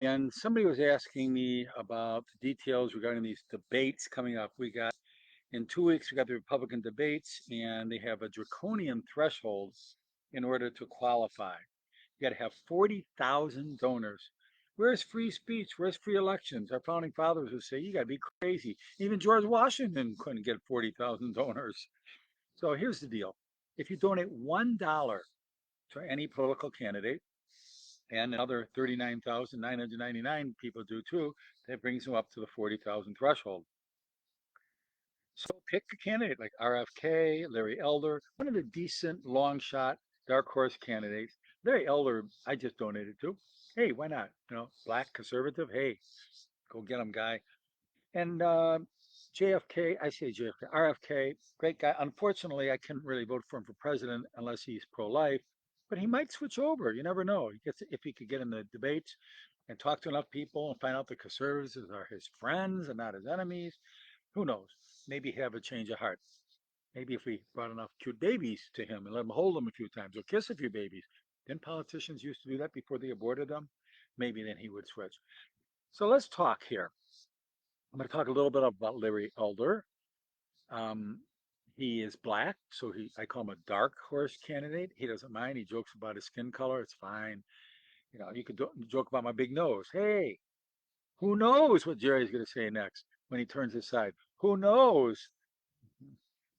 And somebody was asking me about the details regarding these debates coming up. We got in 2 weeks, we got the Republican debates, and they have a draconian threshold in order to qualify. You got to have 40,000 donors. Where's free speech? Where's free elections? Our founding fathers would say, you got to be crazy. Even George Washington couldn't get 40,000 donors. So here's the deal. If you donate $1 to any political candidate, and another 39,999 people do too, that brings them up to the 40,000 threshold. So pick a candidate like RFK, Larry Elder, one of the decent long shot dark horse candidates. Larry Elder, I just donated to. Hey, why not? Black conservative. Hey, go get him, guy. And JFK, I say JFK, RFK, great guy. Unfortunately, I couldn't really vote for him for president unless he's pro-life, but he might switch over. You never know. He gets if he could get in the debates and talk to enough people and find out the conservatives are his friends and not his enemies. Who knows? Maybe have a change of heart. Maybe if we brought enough cute babies to him and let him hold them a few times or kiss a few babies. Didn't politicians used to do that before they aborted them? Maybe then he would switch. So let's talk here. I'm going to talk a little bit about Larry Elder. Um, he is black, so I call him a dark horse candidate. He doesn't mind. He jokes about his skin color. It's fine. You could joke about my big nose. Hey, who knows what Jerry's going to say next when he turns aside? Who knows?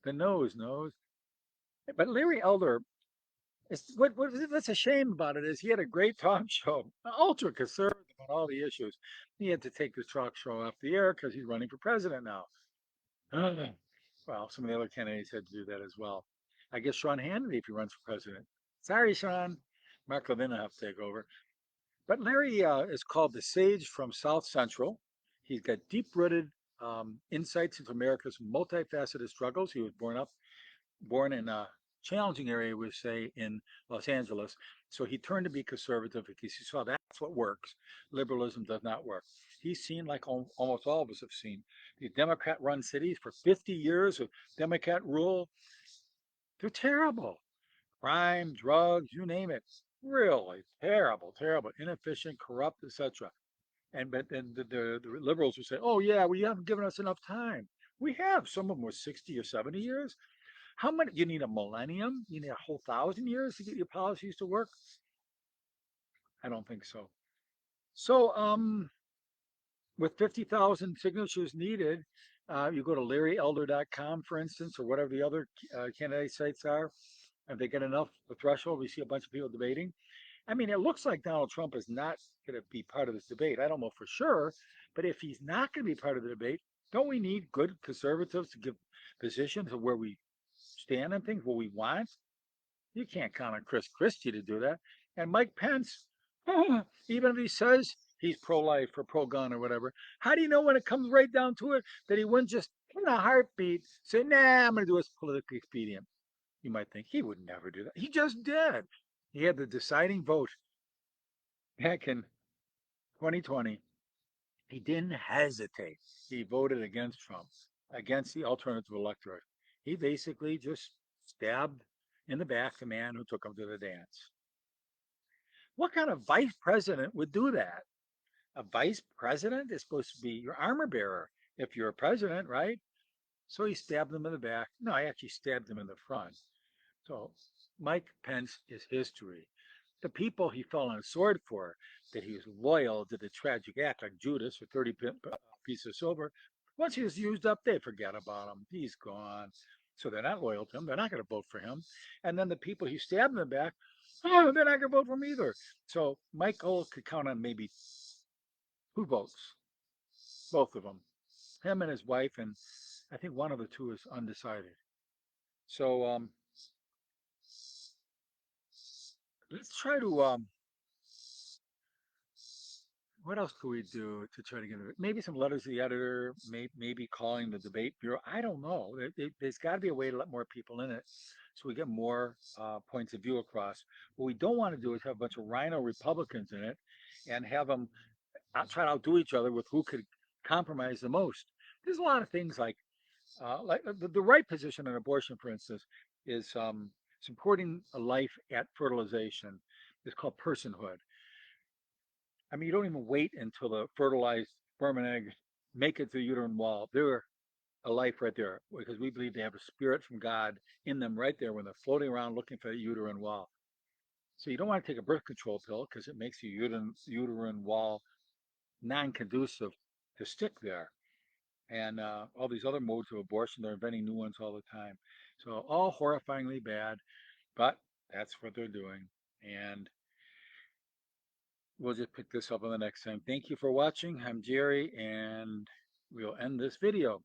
The nose knows. But Larry Elder, what's a shame about it is he had a great talk show, ultra conservative on all the issues. He had to take his talk show off the air because he's running for president now. Well, some of the other candidates had to do that as well. I guess Sean Hannity, if he runs for president. Sorry, Sean. Mark Levin will have to take over. But Larry is called the sage from South Central. He's got deep-rooted insights into America's multifaceted struggles. He was born in a challenging area, we say, in Los Angeles. So he turned to be conservative because he saw that's what works. Liberalism does not work. He's seen, like almost all of us have seen, these Democrat-run cities for 50 years of Democrat rule. They're terrible. Crime, drugs, you name it. Really terrible, terrible, inefficient, corrupt, etc. And but then the liberals will say, "Oh yeah, well you haven't given us enough time." We have. Some of them were 60 or 70 years. How many? You need a millennium? You need a whole 1,000 years to get your policies to work? I don't think so. So, with 50,000 signatures needed, you go to larryelder.com, for instance, or whatever the other candidate sites are. If they get enough the threshold, we see a bunch of people debating. I mean, it looks like Donald Trump is not going to be part of this debate. I don't know for sure, but if he's not going to be part of the debate, don't we need good conservatives to give positions of where we stand on things, what we want? You can't count on Chris Christie to do that. And Mike Pence, even if he says he's pro-life or pro-gun or whatever, how do you know when it comes right down to it that he wouldn't just in a heartbeat say, "Nah, I'm going to do this politically expedient"? You might think he would never do that. He just did. He had the deciding vote back in 2020. He didn't hesitate. He voted against Trump, against the alternative electorate. He basically just stabbed in the back the man who took him to the dance. What kind of vice president would do that? A vice president is supposed to be your armor bearer if you're a president, right? So he stabbed him in the back. No, I actually stabbed him in the front. So Mike Pence is history. The people he fell on a sword for, that he was loyal to the tragic act like Judas for 30 pieces of silver, once he was used up, they forget about him. He's gone. So they're not loyal to him. They're not going to vote for him. And then the people he stabbed in the back, oh, they're not going to vote for him either. So Michael could count on maybe two votes, both of them, him and his wife, and I think one of the two is undecided. So let's try to what else could we do to try to get it? Maybe some letters to the editor, maybe calling the debate bureau. I don't know. There's got to be a way to let more people in it so we get more points of view across. What we don't want to do is have a bunch of rhino Republicans in it and have them try to outdo each other with who could compromise the most. There's a lot of things like the right position on abortion, for instance, is supporting a life at fertilization. It's called personhood. I mean, you don't even wait until the fertilized sperm and egg make it to the uterine wall. They're a life right there because we believe they have a spirit from God in them right there when they're floating around looking for the uterine wall. So you don't want to take a birth control pill because it makes your uterine wall non-conducive to stick there. And all these other modes of abortion, they're inventing new ones all the time. So all horrifyingly bad, but that's what they're doing. And we'll just pick this up on the next time. Thank you for watching. I'm Jerry, and we'll end this video.